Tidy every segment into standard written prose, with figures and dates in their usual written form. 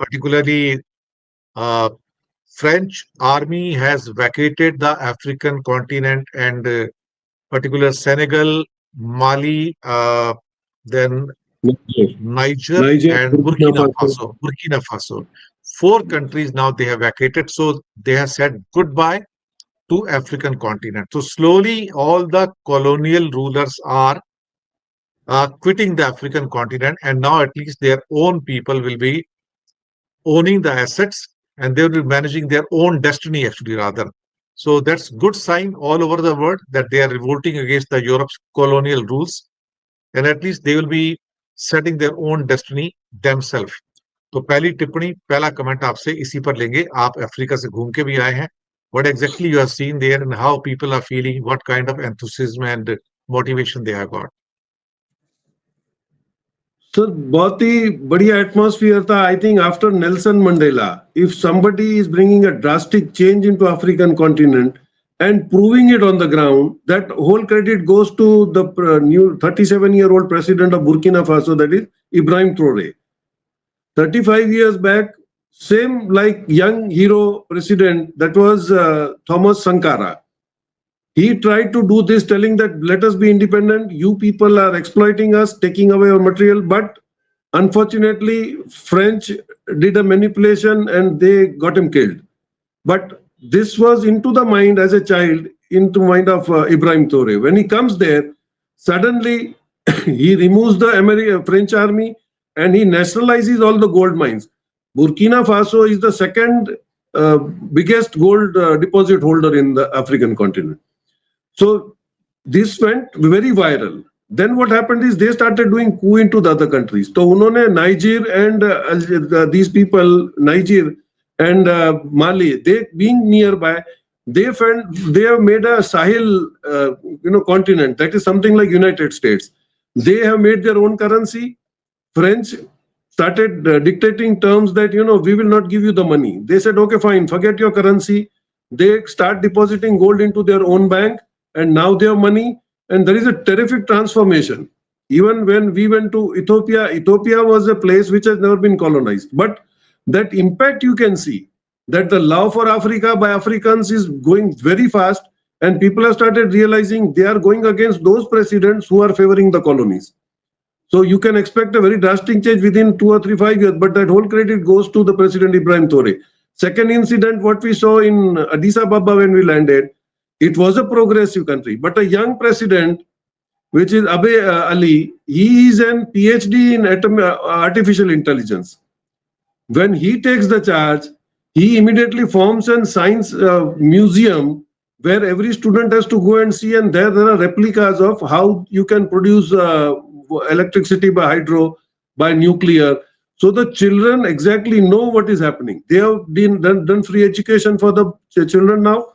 particularly uh, French army has vacated the African continent and particular Senegal, Mali, then Niger, Niger Niger, and Burkina Burkina Faso. Faso. Burkina Faso. Four countries now they have vacated, so they have said goodbye to African continent. So slowly, all the colonial rulers are quitting the African continent, and now at least their own people will be owning the assets, and they will be managing their own destiny actually rather. So that's good sign all over the world that they are revolting against the Europe's colonial rules, and at least they will be setting their own destiny themselves. तो पहली टिप्पणी पहला comment आपसे इसी पर लेंगे आप Africa से घूम के भी आए हैं what exactly you have seen there and how people are feeling what kind of enthusiasm and motivation they have got. Sir बहुत ही बढ़िया एटमॉस्फेयर था. I think after Nelson Mandela, if somebody is bringing a drastic change into African continent and proving it on the ground, that whole credit goes to the new 37-year-old president of Burkina Faso, that is Ibrahim Traore. 35 years back, same like young hero president, that was Thomas Sankara. He tried to do this, telling that let us be independent, you people are exploiting us, taking away our material. But unfortunately, French did a manipulation and they got him killed. But this was into the mind as a child, into mind of Ibrahim Traore. When he comes there, suddenly he removes the French army and he nationalizes all the gold mines. Burkina Faso is the second biggest gold deposit holder in the African continent. So this went very viral. Then what happened is they started doing coup into the other countries. So unhone Niger and these people, Niger and Mali, they being nearby, they have made a Sahel continent that is something like United States. They have made their own currency. French started dictating terms that we will not give you the money. They said okay fine, forget your currency. They start depositing gold into their own bank, and now they have money, and there is a terrific transformation. Even when we went to Ethiopia was a place which has never been colonized, but that impact you can see, that the love for Africa by Africans is going very fast, and people have started realizing they are going against those presidents who are favoring the colonies. So you can expect a very drastic change within 2 or 3, 5 years, but that whole credit goes to the President Ibrahim Traore. Second incident, what we saw in Addis Ababa when we landed, it was a progressive country, but a young president, which is Abe Ali, he is an PhD in artificial intelligence. When he takes the charge, he immediately forms a science museum where every student has to go and see, and there are replicas of how you can produce electricity by hydro, by nuclear. So the children exactly know what is happening. They have done free education for the children now.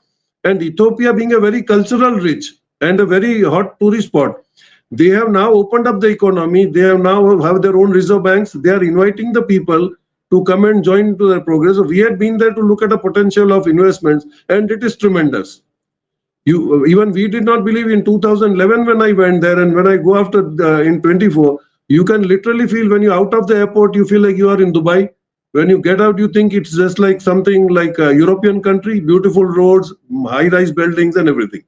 And Ethiopia being a very cultural rich and a very hot tourist spot, they have now opened up the economy. They have now have their own reserve banks. They are inviting the people to come and join into their progress. So we had been there to look at the potential of investments, and it is tremendous. Even we did not believe in 2011 when I went there, and when I go after in 24, you can literally feel when you're out of the airport, you feel like you are in Dubai. When you get out, you think it's just like something like a European country, beautiful roads, high-rise buildings and everything.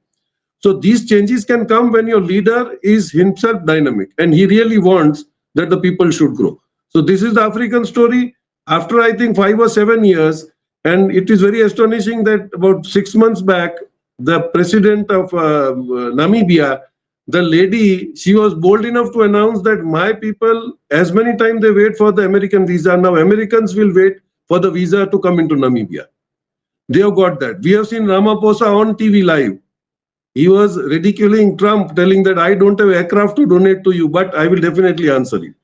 So these changes can come when your leader is himself dynamic and he really wants that the people should grow. So this is the African story. After I think 5 or 7 years, and it is very astonishing that about 6 months back, the president of Namibia, the lady, she was bold enough to announce that my people, as many times they wait for the American visa, now Americans will wait for the visa to come into Namibia. They have got that. We have seen Ramaphosa on TV live. He was ridiculing Trump, telling that I don't have aircraft to donate to you, but I will definitely answer you.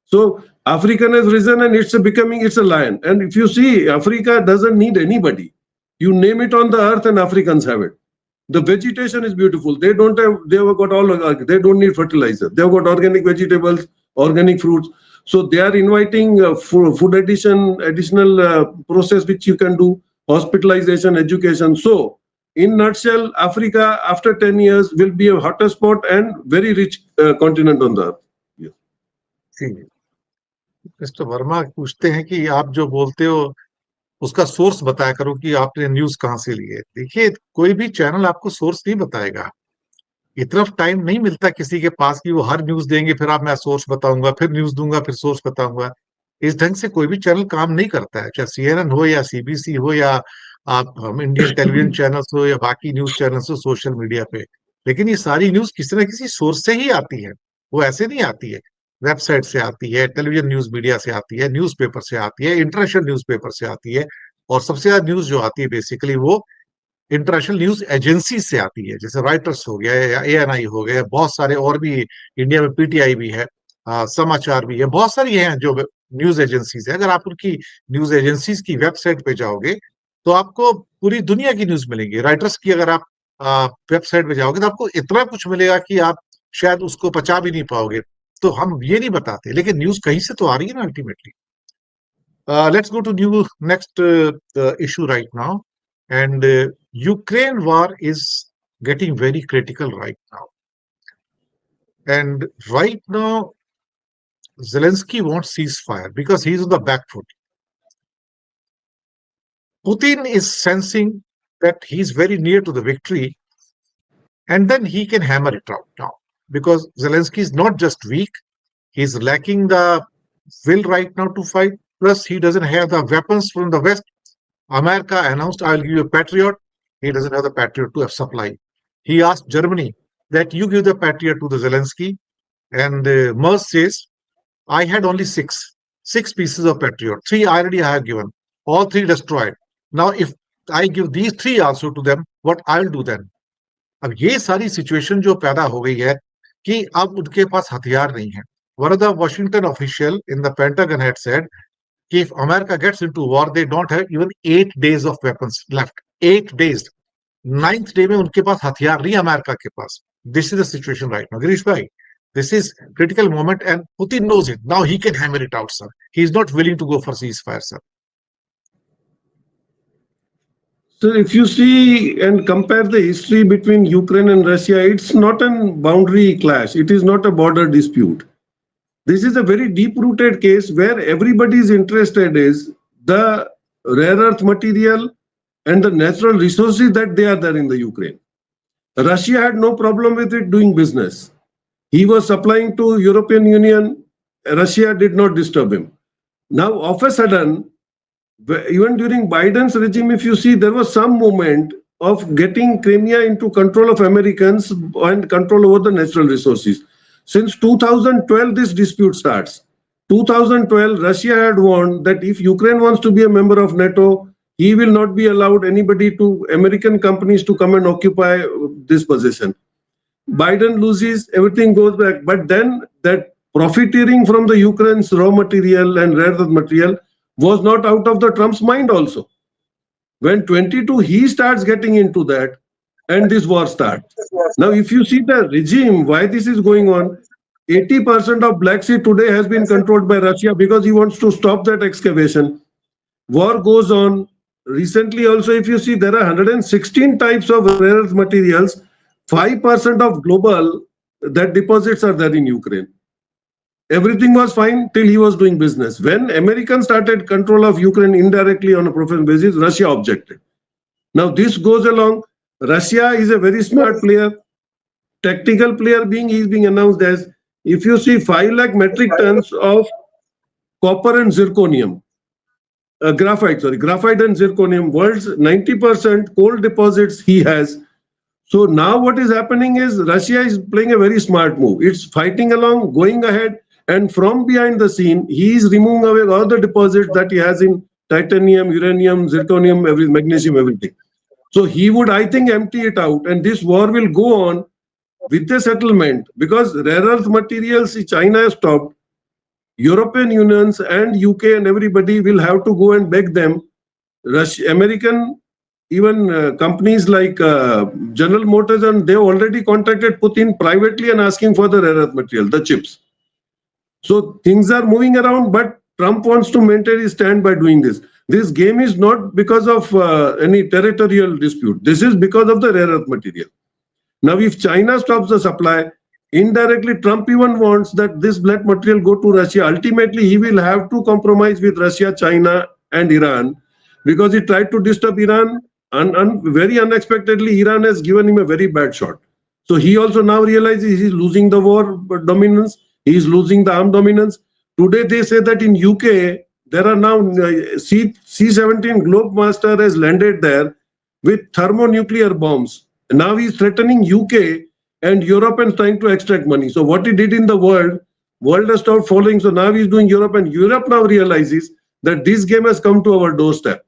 So African has risen and it's a lion. And if you see, Africa doesn't need anybody. You name it on the earth and Africans have it. The vegetation is beautiful. They have got all, they don't need fertilizer. They've got organic vegetables, organic fruits. So they are inviting food additional process which you can do, hospitalization, education. So in nutshell, Africa after 10 years will be a hotter spot and very rich continent on the earth. Yeah. Mister Verma पूछते हैं कि आप जो बोलते हो उसका source बताया करो कि आपने न्यूज कहाँ से ली है। देखिए, कोई भी चैनल आपको सोर्स नहीं बताएगा। इतना टाइम नहीं मिलता किसी के पास कि वो हर न्यूज देंगे, फिर आप मैं सोर्स बताऊंगा, फिर न्यूज दूंगा, फिर सोर्स बताऊंगा। इस ढंग से कोई भी चैनल काम नहीं करता है, चाहे सीएनएन हो या सीबीसी हो या आप हम इंडियन टेलीविजन चैनल्स हो या बाकी न्यूज चैनल्स हो सोशल मीडिया पे। लेकिन ये सारी न्यूज किसी ना किसी सोर्स से ही आती है। वो ऐसे नहीं आती है। वेबसाइट से आती है, टेलीविजन न्यूज मीडिया से आती है, न्यूज़पेपर से आती है, इंटरनेशनल न्यूज़पेपर से आती है। और सबसे ज्यादा न्यूज जो आती है बेसिकली वो इंटरनेशनल न्यूज एजेंसी से आती है, जैसे रॉयटर्स हो गया या एएनआई हो गया, बहुत सारे और भी इंडिया में पीटीआई भी है, समाचार भी है, बहुत सारी हैं जो न्यूज एजेंसीज है। अगर आप उनकी न्यूज एजेंसीज की वेबसाइट पे जाओगे तो आपको पूरी दुनिया की न्यूज मिलेंगी। राइटर्स की अगर आप वेबसाइट पे जाओगे तो आपको इतना कुछ मिलेगा कि आप शायद उसको पचा भी नहीं पाओगे। तो हम ये नहीं बताते, लेकिन न्यूज कहीं से तो आ रही है ना ultimately. Let's go to new next issue right now, and Ukraine war is getting very critical right now. And right now, Zelensky wants ceasefire because he's on the back foot. Putin is sensing that he's very near to the victory, and then he can hammer it out now because Zelensky is not just weak; he's lacking the will right now to fight. Plus, he doesn't have the weapons from the West. America announced, I'll give you a Patriot. He doesn't have the Patriot to supply. He asked Germany that you give the Patriot to the Zelensky. And Merz says, I had only six pieces of Patriot. Three already I have given. All three destroyed. Now, if I give these three also to them, what I'll do then? अब ये सारी situation जो पैदा हो गई है कि अब उनके पास हथियार नहीं है. One of the Washington official in the Pentagon had said if America gets into war, they don't have even 8 days of weapons left. 8 days. Ninth day में उनके पास हथियार नहीं अमेरिका के पास. This is the situation right now. Girish bhai, this is critical moment and Putin knows it. Now he can hammer it out, sir. He is not willing to go for ceasefire, sir. So if you see and compare the history between Ukraine and Russia, it's not a boundary clash. It is not a border dispute. This is a very deep-rooted case where everybody is interested is the rare earth material and the natural resources that they are there in the Ukraine. Russia had no problem with it doing business. He was supplying to European Union. Russia did not disturb him. Now, of a sudden, even during Biden's regime, if you see, there was some movement of getting Crimea into control of Americans and control over the natural resources. Since 2012, this dispute starts. 2012, Russia had warned that if Ukraine wants to be a member of NATO, he will not be allowed anybody to, American companies to come and occupy this position. Biden loses, everything goes back. But then that profiteering from the Ukraine's raw material and rare earth material was not out of the Trump's mind also. When 22, he starts getting into that and this war starts. Now, if you see the regime, why this is going on, 80% of Black Sea today has been controlled by Russia because he wants to stop that excavation. War goes on. Recently also, if you see, there are 116 types of rare earth materials. 5% of global that deposits are there in Ukraine. Everything was fine till he was doing business. When Americans started control of Ukraine indirectly on a professional basis, Russia objected. Now this goes along. Russia is a very smart player. Tactical player being, he is being announced as, if you see 5 lakh metric tons of copper and zirconium, graphite and zirconium, world's 90% coal deposits he has. So now what is happening is Russia is playing a very smart move. It's fighting along, going ahead, and from behind the scene, he is removing away all the deposits that he has in titanium, uranium, zirconium, magnesium, everything. So he would, I think, empty it out, and this war will go on with the settlement because rare earth materials China has stopped. European unions and UK and everybody will have to go and beg them. American, even companies like General Motors, and they already contacted Putin privately and asking for the rare earth material, the chips. So things are moving around, but Trump wants to maintain his stand by doing this. This game is not because of any territorial dispute. This is because of the rare earth material. Now, if China stops the supply, indirectly Trump even wants that this black material go to Russia. Ultimately, he will have to compromise with Russia, China, and Iran, because he tried to disturb Iran, and very unexpectedly, Iran has given him a very bad shot. So he also now realizes he's losing the war dominance, he is losing the armed dominance. Today, they say that in UK, there are now C-17 Globemaster has landed there with thermonuclear bombs. Now he's threatening UK and Europe and trying to extract money. So what he did in the world has stopped following. So now he's doing Europe, and Europe now realizes that this game has come to our doorstep.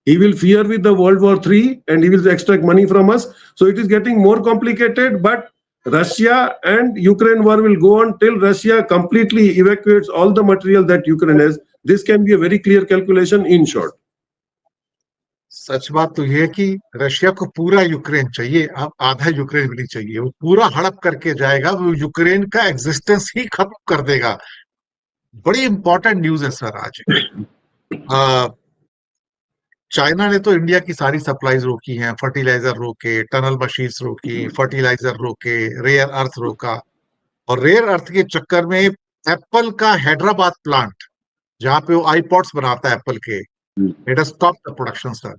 He will fear with the World War III and he will extract money from us. So it is getting more complicated, but Russia and Ukraine war will go on till Russia completely evacuates all the material that Ukraine has. This can be a very clear calculation in short. सच बात तो ये है कि Russia को पूरा Ukraine चाहिए, अब आधा यूक्रेन भी नहीं चाहिए, वो पूरा हड़प करके जाएगा, वो यूक्रेन का एग्जिस्टेंस ही खत्म कर देगा। बड़ी इंपॉर्टेंट न्यूज है सर आज। चाइना ने तो इंडिया की सारी सप्लाईज रोकी हैं, फर्टिलाइजर रोके, टनल मशीन्स रोकी, फर्टिलाइजर रोके, रेयर अर्थ रोका, और रेयर अर्थ के चक्कर में एप्पल का हैदराबाद प्लांट, जहां पे वो आईपॉड्स बनाता है एप्पल के, it has stop the production sir.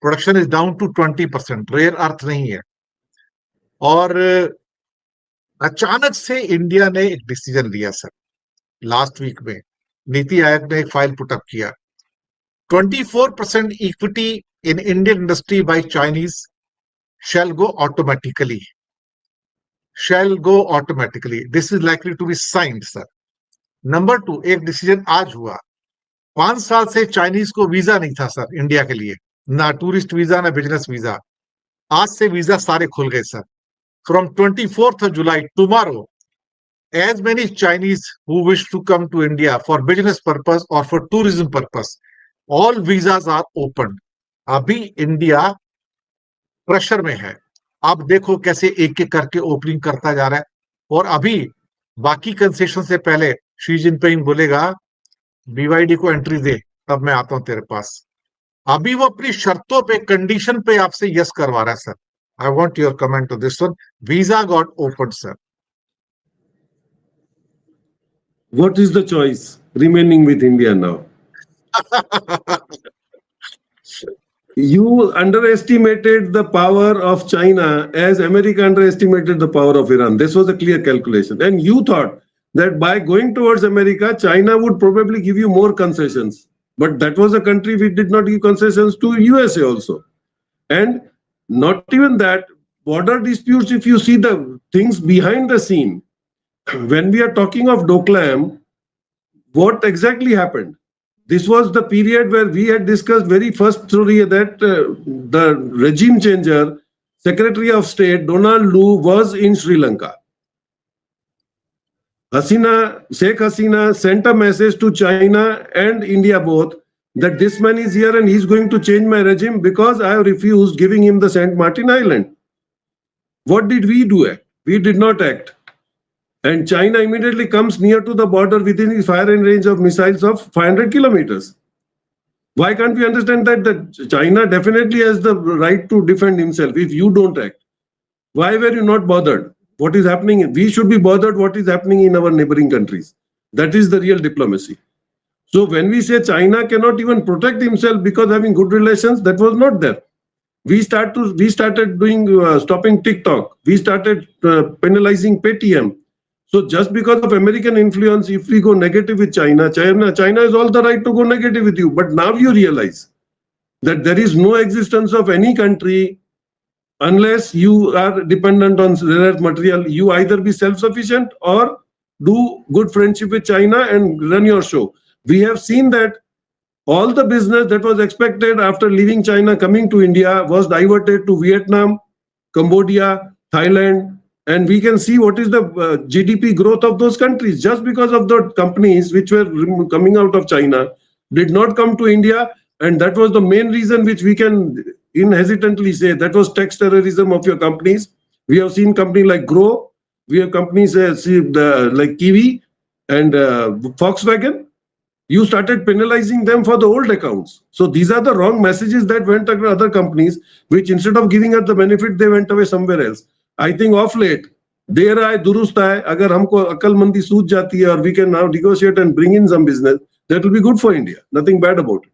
Production is down to 20%, rare earth नहीं है। और अचानक से इंडिया ने एक डिसीजन लिया सर, लास्ट वीक में नीति आयोग ने एक फाइल पुटअप किया, 24% equity in Indian industry by Chinese shall go automatically. Shall go automatically. This is likely to be signed, sir. Number 2, एक डिसीजन आज हुआ, 5 साल से चाइनीज को वीजा नहीं था सर इंडिया के लिए, ना टूरिस्ट वीजा ना बिजनेस वीजा। आज से वीजा सारे खुल गए sir. From 24th July, tomorrow, as many Chinese who wish to come to India for business purpose or for tourism purpose, all visas are open. अभी इंडिया प्रेशर में है, आप देखो कैसे एक एक करके ओपनिंग करता जा रहा है। और अभी बाकी कंसेशन से पहले शी जिनपिंग बोलेगा बीवाईडी को एंट्री दे, तब मैं आता हूं तेरे पास। अभी वो अपनी शर्तों पे, कंडीशन पे आपसे यस करवा रहा है sir. I want your comment to this one. Visa got open sir. What is the choice remaining with India now? You underestimated the power of China as America underestimated the power of Iran. This was a clear calculation. And you thought that by going towards America, China would probably give you more concessions. But that was a country which did not give concessions to USA also. And not even that, border disputes, if you see the things behind the scene, when we are talking of Doklam, what exactly happened? This was the period where we had discussed very first story that the regime changer, Secretary of State Donald Lu was in Sri Lanka. Sheikh Hasina sent a message to China and India both that this man is here and he's going to change my regime because I have refused giving him the Saint Martin Island. What did we do? We did not act. And China immediately comes near to the border within the firing range of missiles of 500 kilometers. Why can't we understand that China definitely has the right to defend himself if you don't act? Why were you not bothered? What is happening? We should be bothered what is happening in our neighboring countries. That is the real diplomacy. So when we say China cannot even protect himself because having good relations, that was not there. We started doing stopping TikTok. We started penalizing Paytm. So just because of American influence, if we go negative with China has all the right to go negative with you. But now you realize that there is no existence of any country unless you are dependent on rare earth material. You either be self-sufficient or do good friendship with China and run your show. We have seen that all the business that was expected after leaving China coming to India was diverted to Vietnam, Cambodia, Thailand, and we can see what is the GDP growth of those countries just because of the companies which were coming out of China did not come to India, and that was the main reason which we can hesitantly say that was tax terrorism of your companies. We have seen companies like Grow, we have companies like Kiwi and Volkswagen. You started penalizing them for the old accounts. So these are the wrong messages that went to other companies, which instead of giving us the benefit, they went away somewhere else. I think of late, देर आए दुरुस्त आए, अगर हमको अक्लमंदी सूझ जाती है और we can now negotiate and bring in some business, that will be good for India. Nothing bad about it.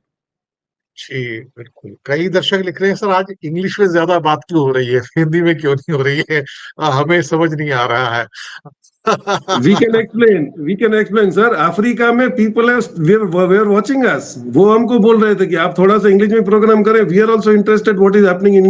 जी बिल्कुल। कई दर्शक लिख रहे हैं सर आज इंग्लिश में ज्यादा बात क्यों हो रही है, हिंदी में क्यों नहीं हो रही है, हमें समझ नहीं आ रहा है। We can explain, sir. Africa में people were watching us. वो हमको बोल रहे थे कि आप थोड़ा सा इंग्लिश में प्रोग्राम करें. We are also interested what is happening in India.